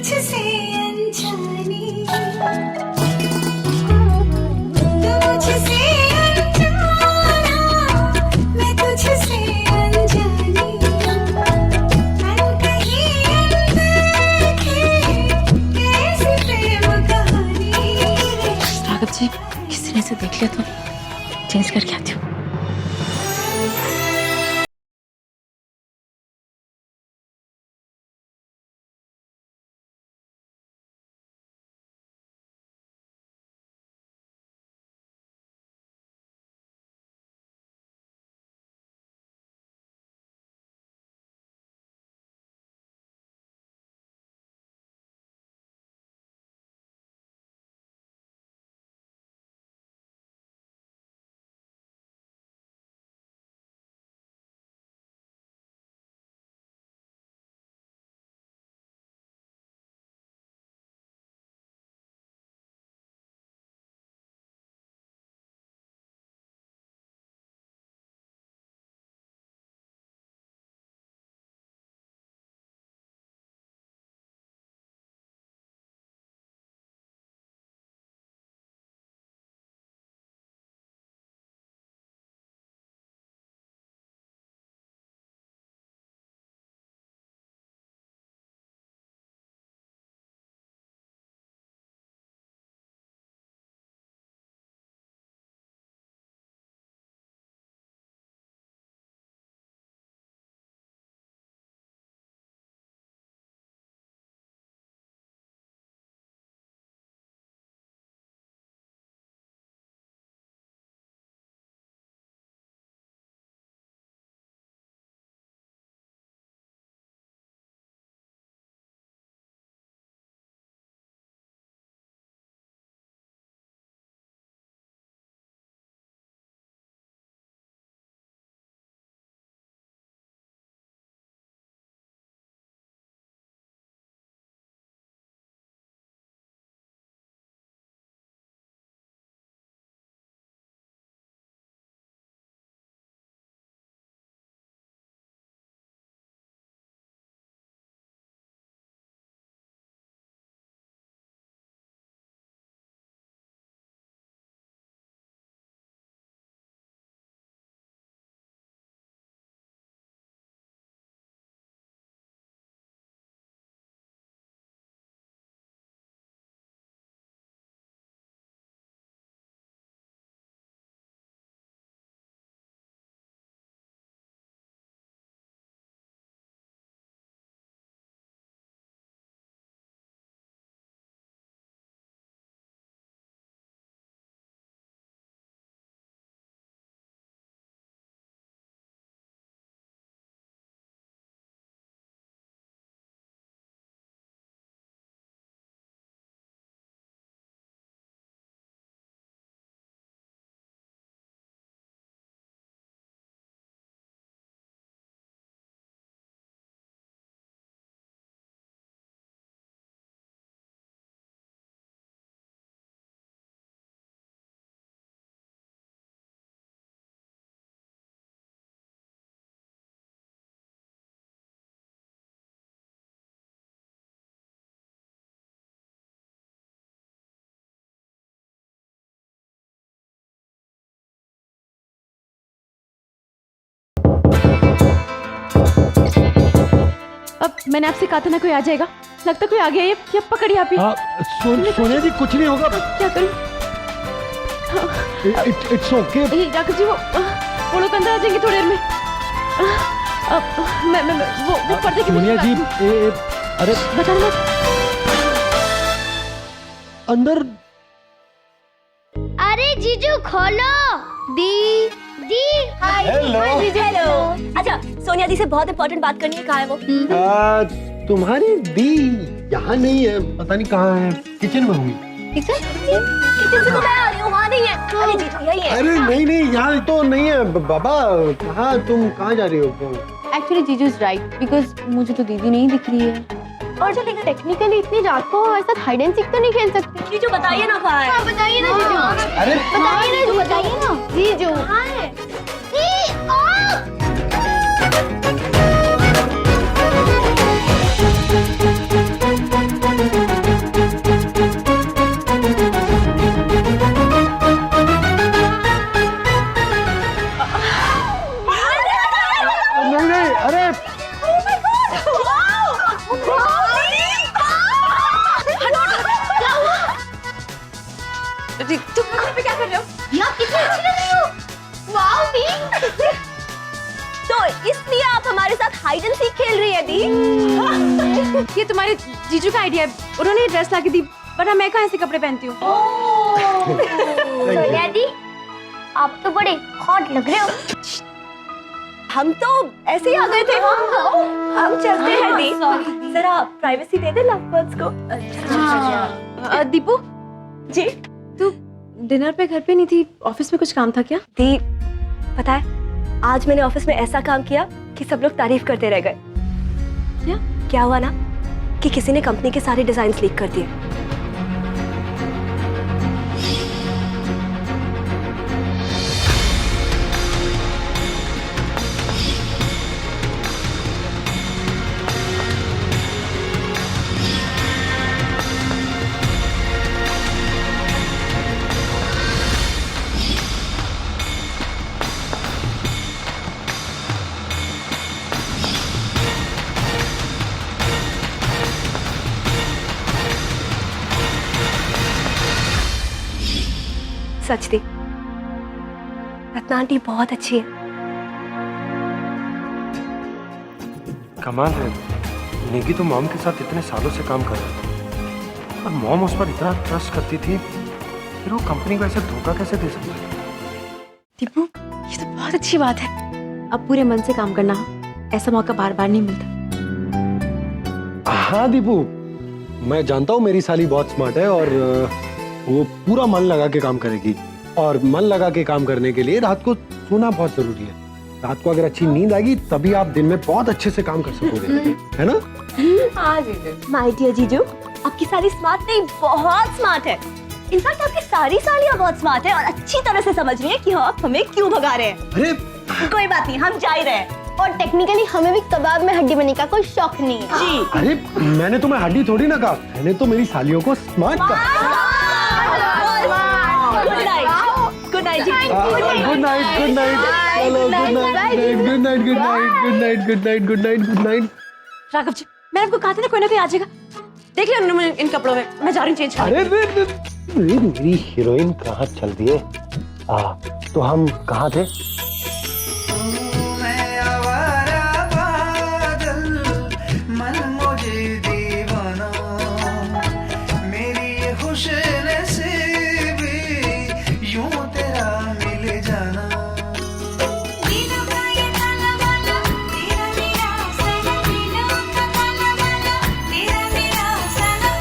तुझसे अनजानी, तुझसे अनजाना, मैं तुझसे अनजानी, अनकही अनदेखे, कैसी प्रेम कहानी। राघव जी, किसी ने इसे देख लिया तो चेंज करके आती हूँ। अब मैंने आपसे कहा था ना कोई आ जाएगा, लगता कोई आ गया। ये पकड़िए आप ही। सोनिया जी कुछ नहीं होगा। क्या करूं? It's okay. डॉक्टर जी वो लोग अंदर आ जाएंगे थोड़ी देर में। मैं वो पर्दे की सोनिया जी अरे बताना मत। अंदर। अरे जीजू खोलो। दी हाय। हेलो जीजू हेलो। अच्छा, सोनिया दी से बहुत इंपॉर्टेंट बात करनी है। कहाँ है वो? तुम्हारी दी यहाँ नहीं है, पता नहीं कहाँ है। किचन में हुई। किचन से तो मैं आ रही हूँ, वहाँ नहीं है। अरे जीजू यही है। अरे नहीं यहाँ तो नहीं है। बाबा कहाँ, तुम कहाँ जा रही हो? एक्चुअली जीजू इज राइट, बिकॉज मुझे तो दीदी नहीं दिख रही है। और जो लेकिन टेक्निकली इतनी रात को ऐसा हाइड एंड सीक तो नहीं खेल सकते। जीजू बताइए ना कहाँ है। हाँ बताइए ना जीजू। अरे बताइए ना जीजू। कहाँ है? अच्छी लग रही हो। वाओ दी। तो इसलिए आप हमारे साथ हाइड एंड सीक खेल रही है दी? ये तुम्हारे जीजू का आइडिया है, उन्होंने ड्रेस ला के दी, वरना मैं कहाँ ऐसे कपड़े पहनती हूँ। सोनिया दी, आप तो बड़े हॉट लग रहे हो। हम तो ऐसे ही आ गए थे। हम चलते हैं दी। जरा प्राइवेसी दे दे लव बर्ड्स को। दीपू जी तू डिनर पे घर पे नहीं थी, ऑफिस में कुछ काम था क्या? दी, पता है आज मैंने ऑफिस में ऐसा काम किया कि सब लोग तारीफ करते रह गए। क्या हुआ ना कि किसी ने कंपनी के सारे डिजाइन्स लीक कर दिए। सच थी, रत्ना आंटी बहुत अच्छी है। कमाल है, निकी तो मॉम के साथ इतने सालों से काम कर रहा था और मॉम उस पर इतना ट्रस्ट करती थी, फिर वो कंपनी को ऐसे धोखा कैसे दे सकता है? दीपू ये तो बहुत अच्छी बात है, अब पूरे मन से काम करना, ऐसा मौका बार बार नहीं मिलता। हाँ दीपू, मैं जानता हूँ मेरी साली बहुत स्मार्ट है और वो पूरा मन लगा के काम करेगी, और मन लगा के काम करने के लिए रात को सोना बहुत जरूरी है। रात को अगर अच्छी नींद आएगी तभी आप दिन में बहुत अच्छे से काम कर सकोगे, है ना? हाँ जीजू। माय डियर जीजू, आपकी साली स्मार्ट नहीं, बहुत स्मार्ट है। इनफैक्ट आपकी सारी सालियां बहुत स्मार्ट है और अच्छी तरह से समझ रही है कि आप हमें क्यों भगा रहे हैं। अरे कोई बात नहीं, हम जा ही रहे हैं। और टेक्निकली हमें भी कबाब में हड्डी बनने का कोई शौक नहीं है। जी। अरे मैंने तुम्हें हड्डी थोड़ी ना कहा, मैंने तो मेरी सालियों को स्मार्ट कहा। Good night. गुड नाइट जी। गुड नाइट, गुड नाइट, चलो good night, good night, good night, good night, good night, good night, good night. Raghav ji, मैंने आपको कहा था ना कोई ना कोई आ जाएगा। देख लिया उन्होंने इन कपड़ों में, मैं जा रही हूँ चेंज करने। अरे मेरी हीरोइन कहाँ चल दिए? तो हम कहाँ थे? दिलों का ये ताला वाला, तेरा मेरा सनम। दिलों का ताला वाला, तेरा मेरा सनम।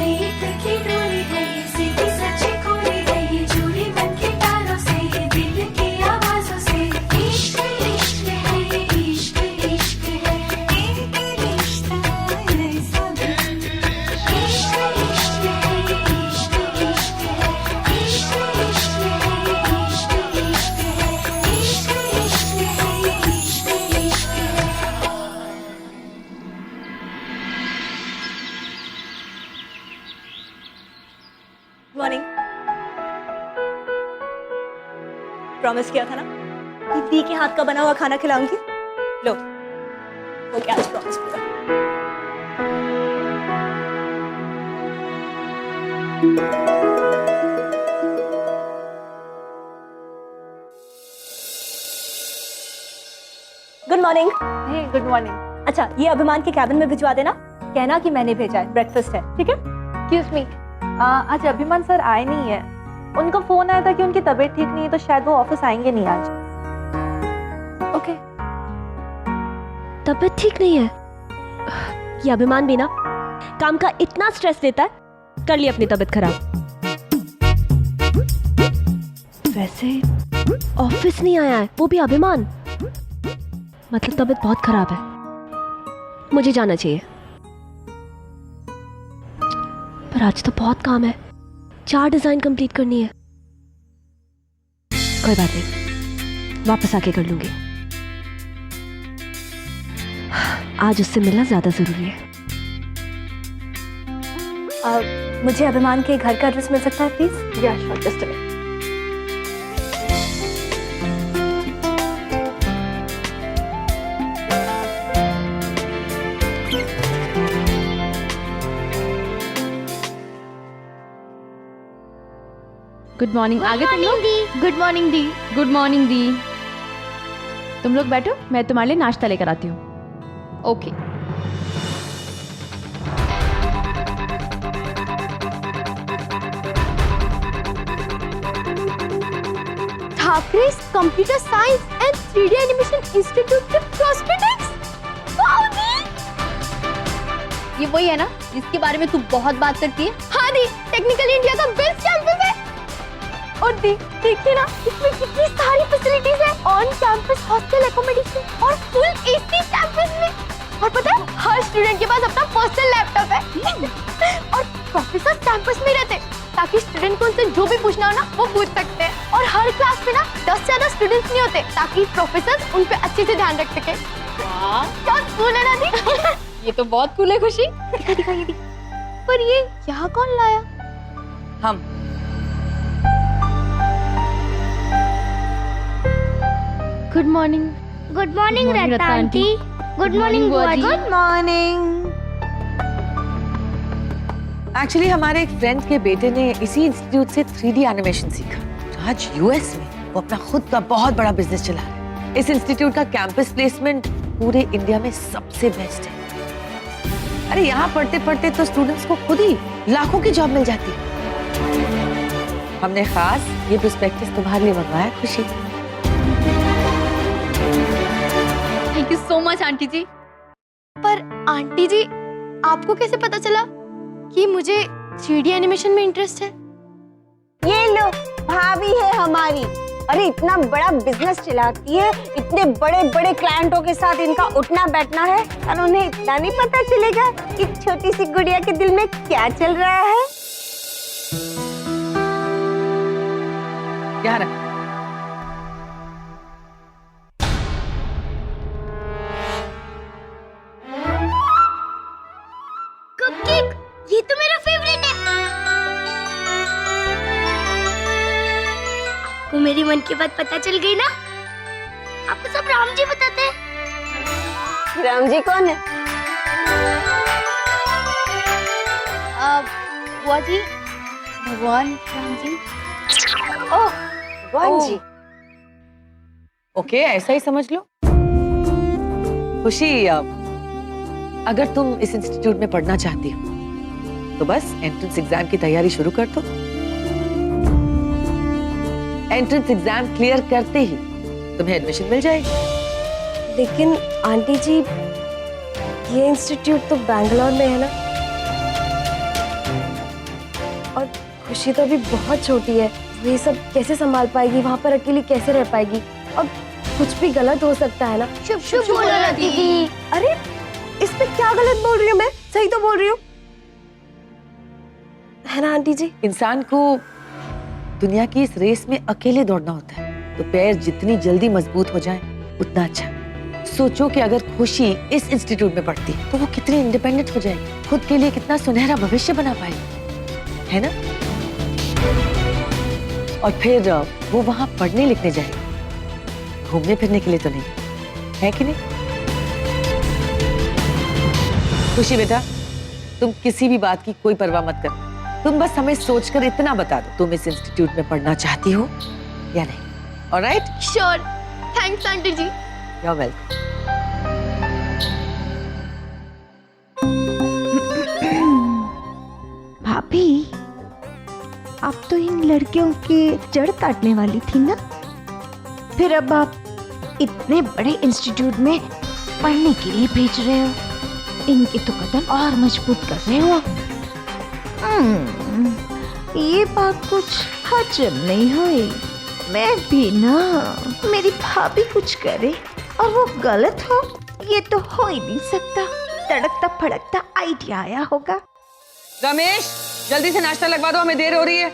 एक की डोरी है ये, सीधी सच्ची खोली है ये, जुड़ी मन के तारों से, ये दिल की आवाज़ों से। इश्क इश्क है ये, इश्क इश्क है, एक रिश्ता ऐसा। इश्क इश्क है ये, इश्क इश्क है, इश्क इश्क है ये, इश्क इश्क है, इश्क इश्क है ये, इश्क इश्क है। मॉर्निंग। प्रॉमिस किया था ना कि दी के हाथ का बना हुआ खाना खिलाऊंगी। लो, वो क्या आज प्रॉमिस पूरा। Good morning. Good morning. अच्छा, ये अभिमान के कैबिन में भिजवा देना, कहना कि मैंने भेजा है, ब्रेकफास्ट है, ठीक है? एक्सक्यूज मी, आज अभिमान सर आए नहीं है। उनका फोन आया था कि उनकी तबीयत ठीक नहीं है, तो शायद वो ऑफिस आएंगे नहीं आज। ओके। तबीयत ठीक नहीं है? ये अभिमान भी ना काम का इतना स्ट्रेस लेता है, कर ली अपनी तबीयत खराब। वैसे ऑफिस नहीं आया है, वो भी अभिमान, मतलब तबीयत बहुत खराब है। मुझे जाना चाहिए, पर आज तो बहुत काम है, 4 डिजाइन कंप्लीट करनी है। कोई बात नहीं, वापस आके कर लूंगी। आज उससे मिलना ज्यादा जरूरी है। मुझे अभिमान के घर का एड्रेस मिल सकता है प्लीज? या sure, just a minute. Good morning. आगे तुम लोग। दी। गुड मॉर्निंग दी। गुड मॉर्निंग दी। तुम लोग बैठो, मैं तुम्हारे लिए नाश्ता लेकर आती हूँ। Okay. Thackeray computer science and 3D animation institute के प्रोस्पेक्ट्स। ये वही है ना जिसके बारे में तू बहुत बात करती है? हाँ दी, टेक्निकल इंडिया का बेस्ट कैंपस है। और देखिए ना, इसमें कितनी सारी फैसिलिटीज है। ऑन कैंपस हॉस्टल एकोमोडेशन और फुल एसी कैंपस में। और पता है, हर स्टूडेंट के पास अपना पर्सनल लैपटॉप है। और प्रोफेसर कैंपस में रहते हैं ताकि स्टूडेंट को उनसे जो भी पूछना हो ना वो पूछ सकते हैं। और हर क्लास में ना 10 से ज्यादा स्टूडेंट्स नहीं होते ताकि प्रोफेसर उन पे अच्छे से ध्यान रख सके। क्या कूल है ना दी? ये तो बहुत कूल है खुशी। दिखाइए दी। पर ये यहाँ कौन लाया? हम। Good morning. गुड मॉर्निंग रत्ता आंटी। गुड मॉर्निंग बुआ जी। Good morning. एक्चुअली हमारे एक फ्रेंड के बेटे ने इसी इंस्टीट्यूट से 3D एनिमेशन सीखा। आज यूएस में वो अपना खुद का बहुत बड़ा बिजनेस चला रहा है। इस इंस्टीट्यूट का कैंपस प्लेसमेंट पूरे इंडिया में सबसे बेस्ट है। अरे यहाँ पढ़ते पढ़ते तो स्टूडेंट्स को खुद ही लाखों की जॉब मिल जाती है। हमने खास ये प्रोस्पेक्टस तुम्हारे लिए मंगवाया खुशी। Thank you so much aunty जी। पर आंटी जी, आपको कैसे पता चला कि मुझे 3D एनिमेशन में इंटरेस्ट है? ये लो, भाभी है हमारी। अरे इतना बड़ा बिजनेस चलाती है, इतने बड़े बड़े क्लाइंटों के साथ इनका उठना बैठना है, और उन्हें इतना नहीं पता चलेगा कि छोटी सी गुड़िया के दिल में क्या चल रहा है। यहाँ रख। कपकेक, ये तो मेरा फेवरेट है। आपको मेरी मन की बात पता चल गई ना? आपको सब राम जी बताते हैं। राम जी कौन है? बुआ जी, भगवान राम जी। ओह, भगवान जी। ओके, ऐसा ही समझ लो। खुशी, अगर तुम इस इंस्टीट्यूट में पढ़ना चाहती हो तो बस एंट्रेंस एग्जाम की तैयारी शुरू कर दो। एंट्रेंस एग्जाम क्लियर करते ही तुम्हें एडमिशन मिल जाएगी। लेकिन आंटी जी, ये इंस्टीट्यूट तो बैंगलोर में है ना, और खुशी तो अभी बहुत छोटी है, वो ये सब कैसे संभाल पाएगी, वहाँ पर अकेली कैसे रह पाएगी, और कुछ भी गलत हो सकता है ना। शुभ शुभ बोलो ना दीदी। अरे इसमें क्या गलत बोल रही हूँ मैं? सही तो बोल रही हूँ, है ना आंटी जी? इंसान को दुनिया की इस रेस में अकेले दौड़ना होता है, तो पैर जितनी जल्दी मजबूत हो जाएं, उतना अच्छा। सोचो कि अगर खुशी इस इंस्टीट्यूट में पढ़ती तो वो कितनी इंडिपेंडेंट हो जाएगी, खुद के लिए कितना सुनहरा भविष्य बना पाएगी, है ना? और फिर वो वहां पढ़ने लिखने जाएगी, घूमने फिरने के लिए तो नहीं, है कि नहीं? खुशी बेटा, तुम किसी भी बात की कोई परवाह मत कर। तुम बस हमें सोचकर इतना बता दो, तुम इस इंस्टीट्यूट में पढ़ना चाहती हो या नहीं। Alright? Sure. Thanks aunty ji. You are welcome. भाभी, आप तो इन लड़कियों की जड़ काटने वाली थी ना, फिर अब आप इतने बड़े इंस्टीट्यूट में पढ़ने के लिए भेज रहे हो, इनके तो कदम और मजबूत कर रहे हो। ये बात कुछ हजम नहीं हुई। मैं भी ना, मेरी भाभी कुछ करे और वो गलत हो, ये तो हो ही नहीं सकता। तड़कता फड़कता आइडिया आया होगा। रमेश, जल्दी से नाश्ता लगवा दो, हमें देर हो रही है।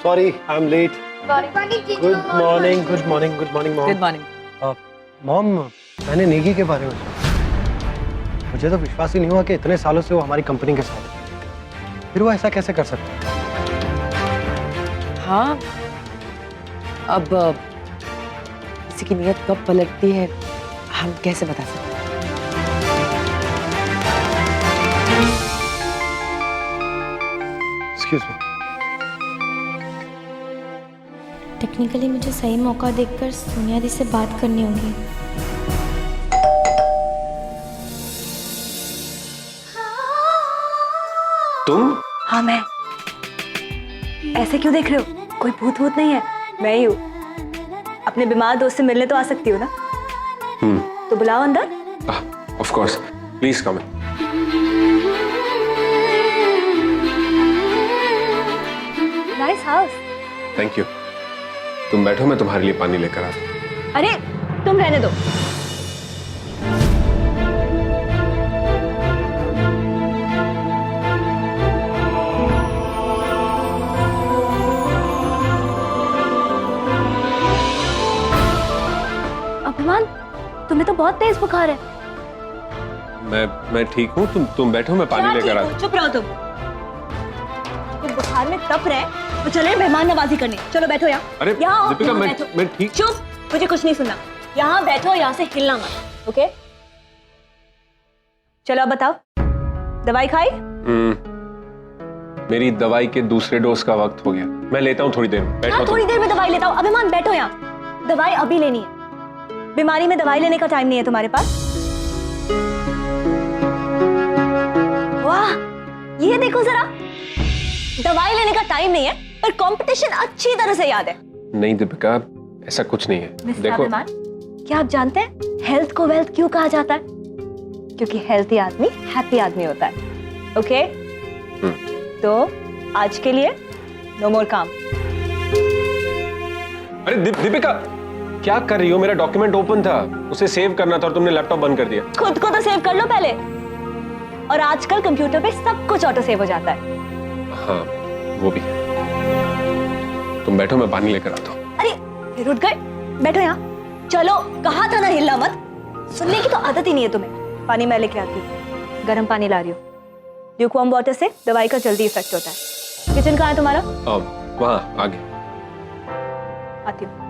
Sorry, I am late. Good morning, good morning, good morning mom. Good morning. Mom, मैंने नेगी के बारे में सोचा। मुझे तो विश्वास ही नहीं हुआ कि इतने सालों से वो हमारी कंपनी के साथ है। फिर वो ऐसा कैसे कर सकता है? हाँ, अब किसी की नीयत कब पलटती है हम कैसे बता सकते हैं? Excuse me. टेक्निकली मुझे सही मौका देखकर सोनिया दी से बात करनी होगी। तुम? हाँ मैं। ऐसे क्यों देख रहे हो? कोई भूत भूत नहीं है, मैं ही हूँ। अपने बीमार दोस्त से मिलने तो आ सकती हो ना? तो बुलाओ अंदर। Of course, please come. Nice house. Thank you. तुम बैठो, मैं तुम्हारे लिए पानी लेकर आता हूँ। अरे तुम रहने दो। अभिमान, तुम्हें तो बहुत तेज बुखार है। मैं ठीक हूँ, तुम बैठो, मैं पानी लेकर आता हूँ। चुप रहो तुम बुखार में तप रहे तो चले मेहमान नवाजी करने। चलो बैठो यहाँ। अरे यहाँ दीपिका, मैं ठीक। चुप, मुझे कुछ नहीं सुनना। यहाँ बैठो, यहाँ से हिलना मत। ओके, चलो अब बताओ, दवाई खाई? मेरी दवाई के दूसरे डोज का वक्त हो गया, मैं लेता हूँ थोड़ी देर में। बैठो। हाँ, थोड़ी देर में दवाई लेता हूँ। अभिमान बैठो यहाँ, दवाई अभी लेनी है। बीमारी में दवाई लेने का टाइम नहीं है तुम्हारे पास। वाह, ये देखो जरा, दवाई लेने का टाइम नहीं है पर कंपटीशन अच्छी तरह से याद है। नहीं दीपिका, ऐसा कुछ नहीं है। देखो, अभिमान, क्या आप जानते हैं हेल्थ को वेल्थ क्यों कहा जाता है? क्योंकि हेल्थी आदमी हैप्पी आदमी होता है। ओके, तो आज के लिए नो मोर काम। अरे दीपिका, क्या कर रही हो? मेरा डॉक्यूमेंट ओपन था, उसे सेव करना था और तुमने लैपटॉप बंद कर दिया। खुद को तो सेव कर लो पहले। और आजकल कंप्यूटर पे सब कुछ ऑटो सेव हो जाता है। हाँ, वो भी है। तुम बैठो, मैं पानी लेकर आता हूँ। अरे फिर उठ गए, बैठो यहाँ। चलो, कहा था ना हिलना मत। सुनने की तो आदत ही नहीं है तुम्हें। पानी मैं लेके आती हूँ, गर्म पानी ला रही हूँ। ल्यूकवार्म वाटर से दवाई का जल्दी इफेक्ट होता है। किचन कहाँ है तुम्हारा? वहाँ आगे। आती हूँ।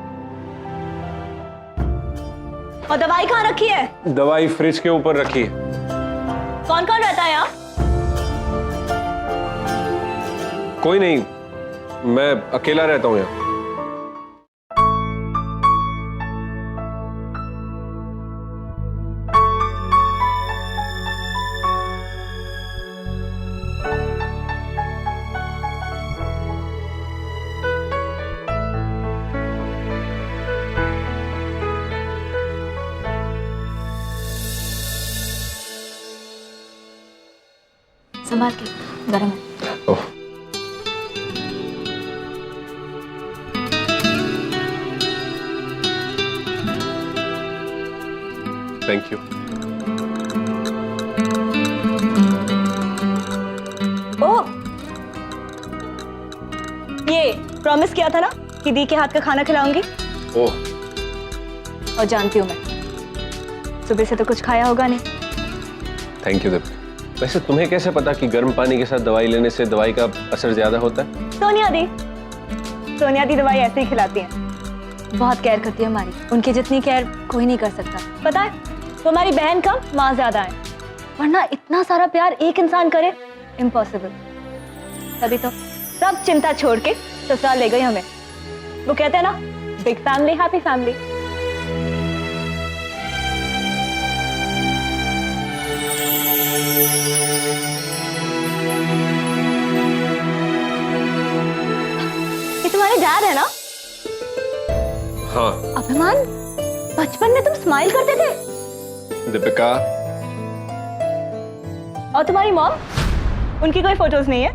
और दवाई कहाँ रखी है? दवाई फ्रिज के ऊपर रखी है। कौन कौन रहता है यहाँ? कोई नहीं, मैं अकेला रहता हूँ यहाँ। संभाल के, गरम है। ओह, थैंक यू। ओह, ये प्रॉमिस किया था ना कि दी के हाथ का खाना खिलाऊंगी। ओह, और जानती हूँ मैं, सुबह से तो कुछ खाया होगा नहीं। Thank you Deepika. वैसे तुम्हें कैसे पता कि गर्म पानी के साथ दवाई लेने से दवाई का असर ज्यादा होता है? सोनिया दी दवाई ऐसे ही खिलाती हैं। बहुत केयर करती है हमारी। उनकी जितनी केयर कोई नहीं कर सकता। पता है, वो हमारी बहन कम, माँ ज्यादा है। वरना इतना सारा प्यार एक इंसान करे, इम्पॉसिबल। तभी तो सब चिंता छोड़ के ससुराल ले गई हमें। वो कहते हैं ना, बिग फैमिली हैप्पी फैमिली। ये तुम्हारे डैड है ना? हाँ। अभिमान, बचपन में तुम स्माइल करते थे। दीपिका। और तुम्हारी मॉम, उनकी कोई फोटोज नहीं है?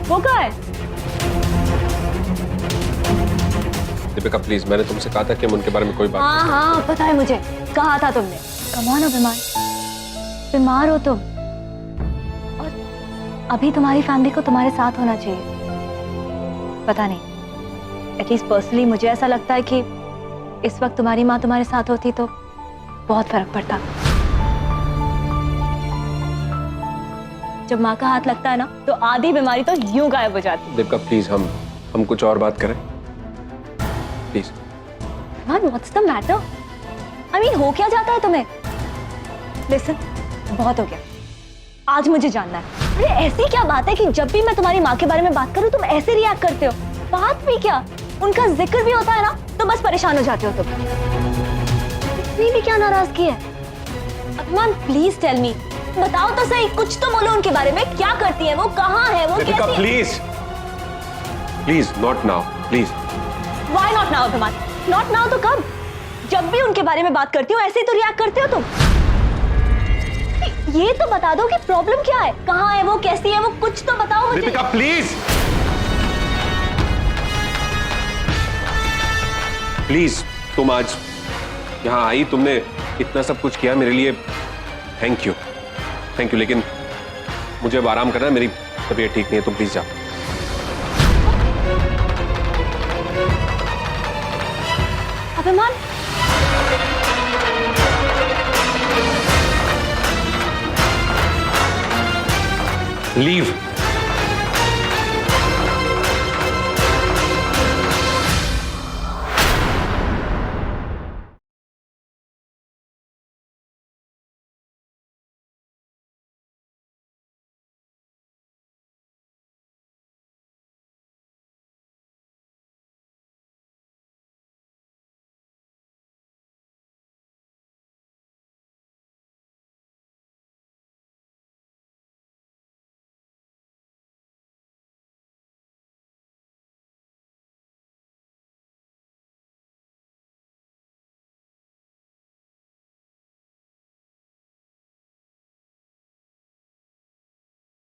वो कहाँ है? दीपिका प्लीज, मैंने तुमसे कहा था कि हम उनके बारे में कोई बात हाँ हाँ, पता है मुझे, कहा था तुमने। कम ऑन अभिमान, बीमार हो तुम, और अभी तुम्हारी फैमिली को तुम्हारे साथ होना चाहिए। पता नहीं, एटलीस्ट पर्सनली मुझे ऐसा लगता है कि इस वक्त तुम्हारी माँ तुम्हारे साथ होती तो बहुत फर्क पड़ता। जब माँ का हाथ लगता है ना, तो आधी बीमारी तो यूं गायब हो जाती है। दीपिका प्लीज, हम कुछ और बात करें please. What's the matter? I mean, हो क्या जाता है तुम्हें? लिसन, बहुत हो गया, आज मुझे जानना है। अरे ऐसी क्या बात है कि जब भी मैं तुम्हारी माँ के बारे में बात करूं तुम ऐसे रिएक्ट करते हो? बात भी क्या, उनका जिक्र भी होता है ना तो बस परेशान हो जाते हो तुम। इतनी भी क्या नाराजगी है? अभिमान प्लीज टेल मी, बताओ तो सही, कुछ तो बोलो उनके बारे में। क्या करती है वो, कहाँ है वो, दीपिका कैसी? Please please not now please. Why not now अभिमान? Not now तो कब? जब भी उनके बारे में बात करती हो ऐसे ही तो रिएक्ट करते हो तुम। ये तो बता दो कि प्रॉब्लम क्या है, कहाँ है वो, कैसी है वो, कुछ तो बताओ मुझे। दीपिका प्लीज प्लीज, तुम आज यहाँ आई, तुमने इतना सब कुछ किया मेरे लिए, थैंक यू लेकिन मुझे अब आराम करना है, मेरी तबीयत ठीक नहीं है, तुम प्लीज जाओ। अभिमान, लीव।